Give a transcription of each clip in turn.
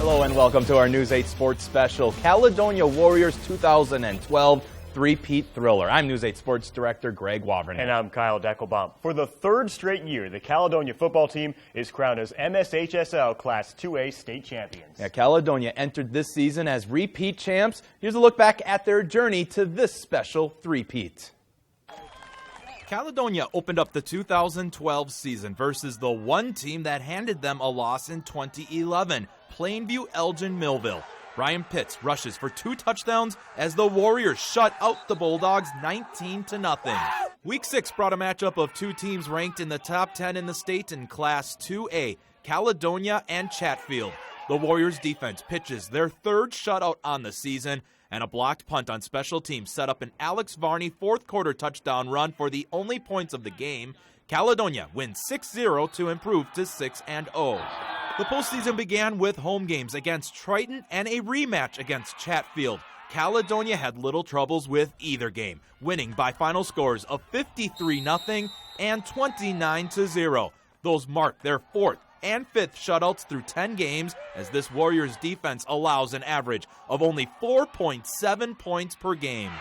Hello and welcome to our News 8 Sports Special, Caledonia Warriors 2012 Three-peat Thriller. I'm News 8 Sports Director Greg Wavrin. And I'm Kyle Deckelbaum. For the third straight year, the Caledonia football team is crowned as MSHSL Class 2A state champions. Yeah, Caledonia entered this season as repeat champs. Here's a look back at their journey to this special three-peat. Caledonia opened up the 2012 season versus the one team that handed them a loss in 2011, Plainview Elgin Millville. Ryan Pitts rushes for 2 touchdowns as the Warriors shut out the Bulldogs 19-0. Week 6 brought a matchup of 2 teams ranked in the top 10 in the state in Class 2A, Caledonia and Chatfield. The Warriors defense pitches their 3rd shutout on the season, and a blocked punt on special teams set up an Alex Varney 4th quarter touchdown run for the only points of the game. Caledonia wins 6-0 to improve to 6-0. The postseason began with home games against Triton and a rematch against Chatfield. Caledonia had little troubles with either game, winning by final scores of 53-0 and 29-0. Those mark their 4th and 5th shutouts through 10 games, as this Warriors defense allows an average of only 4.7 points per game.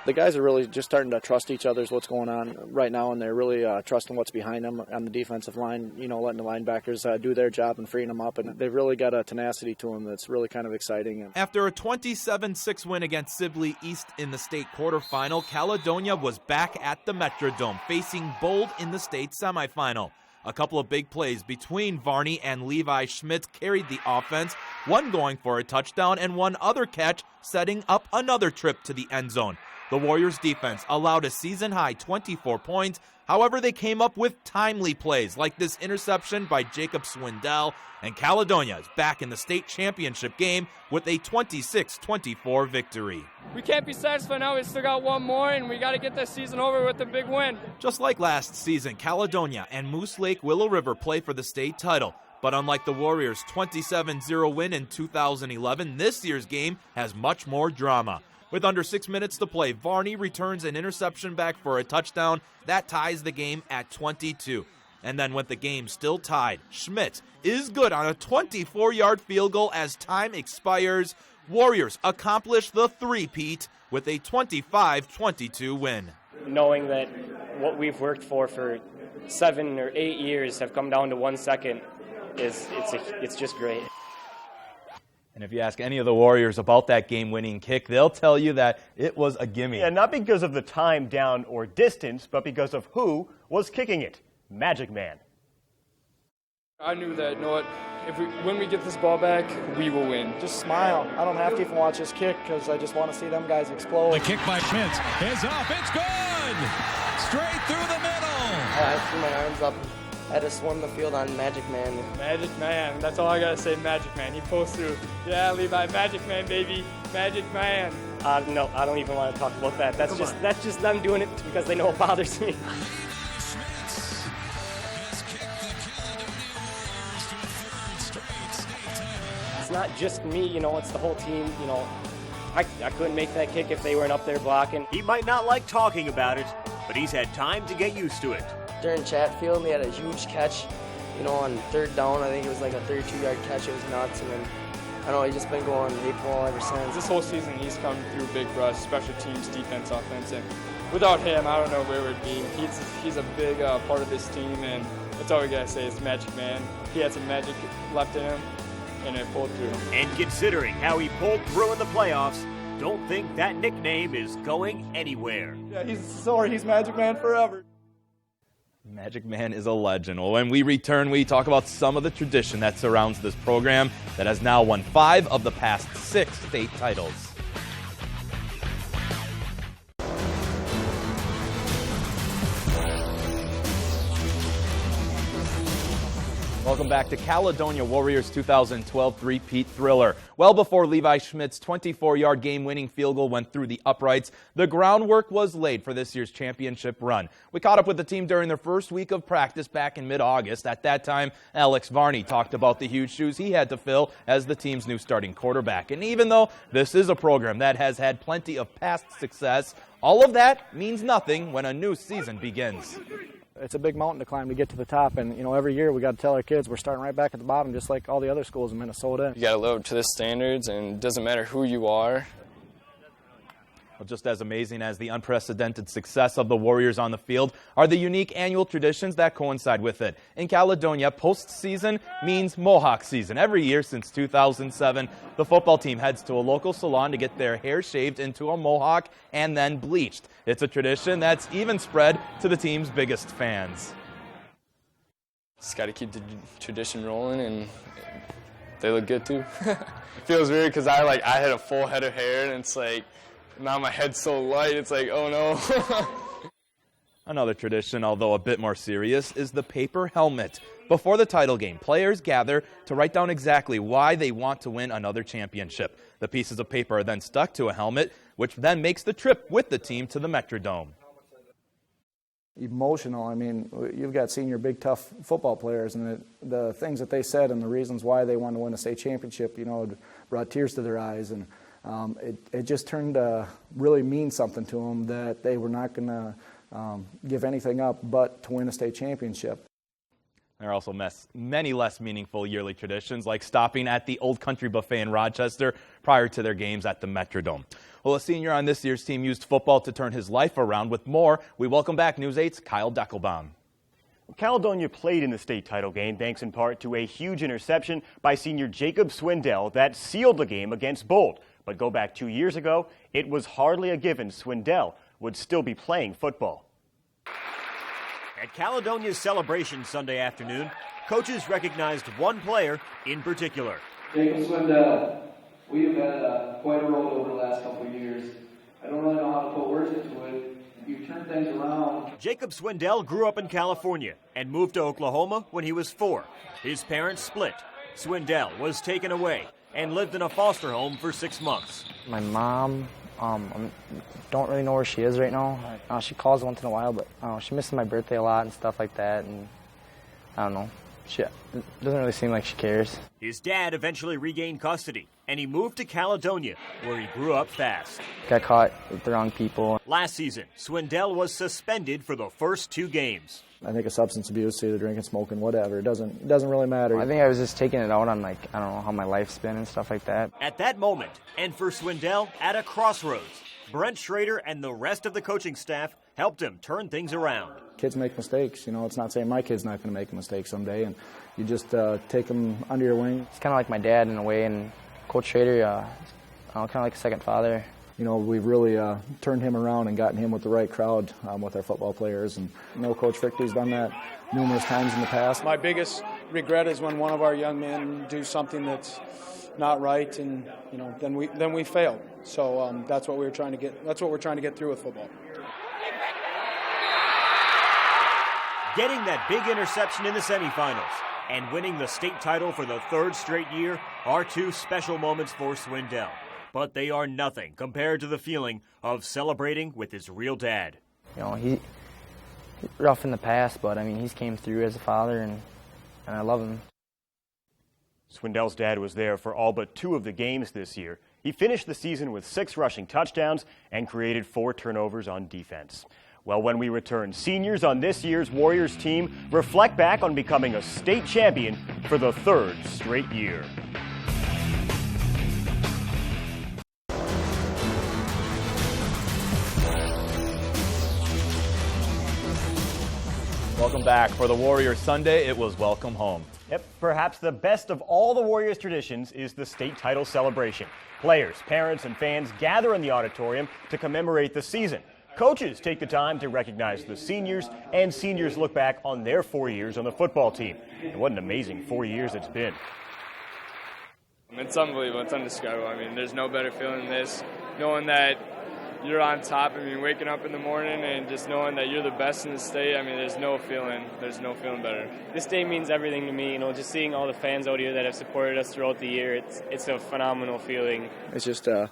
The guys are really just starting to trust each other, what's going on right now, and they're really trusting what's behind them on the defensive line, letting the linebackers do their job and freeing them up, and they've really got a tenacity to them that's really kind of exciting. After a 27-6 win against Sibley East in the state quarterfinal, Caledonia was back at the Metrodome, facing Bold in the state semifinal. A couple of big plays between Varney and Levi Schmidt carried the offense, one going for a touchdown and one other catch setting up another trip to the end zone. The Warriors defense allowed a season-high 24 points. However, they came up with timely plays like this interception by Jacob Swindell, and Caledonia is back in the state championship game with a 26-24 victory. We can't be satisfied now. We still got one more, and we got to get this season over with a big win. Just like last season, Caledonia and Moose Lake Willow River play for the state title. But unlike the Warriors' 27-0 win in 2011, this year's game has much more drama. With under 6 minutes to play, Varney returns an interception back for a touchdown. That ties the game at 22. And then with the game still tied, Schmidt is good on a 24-yard field goal as time expires. Warriors accomplish the three-peat with a 25-22 win. Knowing that what we've worked for 7 or 8 years have come down to 1 second, it's just great. And if you ask any of the Warriors about that game-winning kick, they'll tell you that it was a gimme. Yeah, not because of the time, down, or distance, but because of who was kicking it. Magic Man. I knew that, when we get this ball back, we will win. Just smile. I don't have to even watch this kick because I just want to see them guys explode. The kick by Schmitz is up. It's good! Straight through the middle. I threw my arms up. I just won the field on Magic Man. Magic Man. That's all I got to say, Magic Man. He pulls through. Yeah, Levi, Magic Man, baby. Magic Man. No, I don't even want to talk about that. That's just them doing it because they know it bothers me. It's not just me, it's the whole team. I couldn't make that kick if they weren't up there blocking. He might not like talking about it, but he's had time to get used to it. During Chatfield, they had a huge catch, on 3rd down. I think it was like a 32-yard catch. It was nuts. And then, he's just been going ape ball ever since. This whole season, he's come through big for us, special teams, defense, offense. And without him, I don't know where we'd be. He's a big part of this team, and that's all we got to say is Magic Man. He had some magic left in him, and it pulled through. And considering how he pulled through in the playoffs, don't think that nickname is going anywhere. Yeah, he's Magic Man forever. Magic Man is a legend. Well, when we return, we talk about some of the tradition that surrounds this program that has now won 5 of the past 6 state titles. Welcome back to Caledonia Warriors 2012 three-peat thriller. Well before Levi Schmidt's 24-yard game-winning field goal went through the uprights, the groundwork was laid for this year's championship run. We caught up with the team during their first week of practice back in mid-August. At that time, Alex Varney talked about the huge shoes he had to fill as the team's new starting quarterback. And even though this is a program that has had plenty of past success, all of that means nothing when a new season begins. it's a big mountain to climb to get to the top, and every year we got to tell our kids we're starting right back at the bottom, just like all the other schools in Minnesota. You got to live up to the standards, and it doesn't matter who you are. Well, just as amazing as the unprecedented success of the Warriors on the field are the unique annual traditions that coincide with it. In Caledonia, postseason means Mohawk season. Every year since 2007, the football team heads to a local salon to get their hair shaved into a mohawk and then bleached. It's a tradition that's even spread to the team's biggest fans. Just got to keep the tradition rolling, and they look good too. It feels weird because I had a full head of hair, and it's like, now my head's so light, it's like, oh no. Another tradition, although a bit more serious, is the paper helmet. Before the title game, players gather to write down exactly why they want to win another championship. The pieces of paper are then stuck to a helmet, which then makes the trip with the team to the Metrodome. Emotional. I mean, you've got senior big tough football players, and the things that they said and the reasons why they wanted to win a state championship, brought tears to their eyes, and it just turned to really mean something to them that they were not going to give anything up but to win a state championship. There are also many less meaningful yearly traditions, like stopping at the Old Country Buffet in Rochester prior to their games at the Metrodome. Well, a senior on this year's team used football to turn his life around. With more, we welcome back News 8's Kyle Deckelbaum. Caledonia played in the state title game thanks in part to a huge interception by senior Jacob Swindell that sealed the game against Bold. But go back 2 years ago, it was hardly a given Swindell would still be playing football. At Caledonia's celebration Sunday afternoon, coaches recognized one player in particular. Jacob Swindell. We have had quite a road over the last couple of years. I don't really know how to put words into it. You turn things around. Jacob Swindell grew up in California and moved to Oklahoma when he was 4. His parents split. Swindell was taken away and lived in a foster home for 6 months. My mom, don't really know where she is right now. She calls once in a while, but she misses my birthday a lot and stuff like that, and I don't know. She doesn't really seem like she cares. His dad eventually regained custody, and he moved to Caledonia, where he grew up fast. Got caught with the wrong people. Last season, Swindell was suspended for the first 2 games. I think of substance abuse, either drinking, smoking, whatever. It doesn't really matter. I think I was just taking it out on, I don't know, how my life's been and stuff like that. At that moment, and for Swindell, at a crossroads, Brent Schrader and the rest of the coaching staff helped him turn things around. Kids make mistakes. It's not saying my kid's not going to make a mistake someday, and you just take them under your wing. It's kind of like my dad in a way, and Coach Schrader, kind of like a second father. We've really turned him around and gotten him with the right crowd with our football players. And Coach Fichty's done that numerous times in the past. My biggest regret is when one of our young men do something that's not right, and then we fail. So that's what we're trying to get. That's what we're trying to get through with football. Getting that big interception in the semifinals and winning the state title for the 3rd straight year are 2 special moments for Swindell. But they are nothing compared to the feeling of celebrating with his real dad. He's rough in the past, but he's came through as a father, and I love him. Swindell's dad was there for all but 2 of the games this year. He finished the season with 6 rushing touchdowns and created 4 turnovers on defense. Well, when we return, seniors on this year's Warriors team reflect back on becoming a state champion for the 3rd straight year. Welcome back. For the Warriors Sunday, it was welcome home. Yep, perhaps the best of all the Warriors traditions is the state title celebration. Players, parents, and fans gather in the auditorium to commemorate the season. Coaches take the time to recognize the seniors, and seniors look back on their 4 years on the football team. And what an amazing 4 years it's been. It's unbelievable. It's indescribable. There's no better feeling than this, knowing that you're on top. Waking up in the morning and just knowing that you're the best in the state. There's no feeling better. This day means everything to me. Just seeing all the fans out here that have supported us throughout the year, it's a phenomenal feeling. It's just a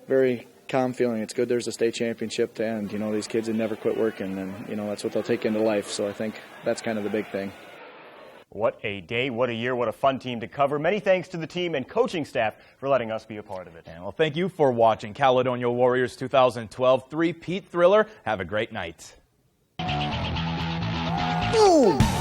very calm feeling. It's good there's a state championship to end. These kids had never quit working, and that's what they'll take into life. So I think that's kind of the big thing. What a day, what a year, what a fun team to cover. Many thanks to the team and coaching staff for letting us be a part of it. And well, thank you for watching Caledonia Warriors 2012 Three-peat Thriller. Have a great night. Boom!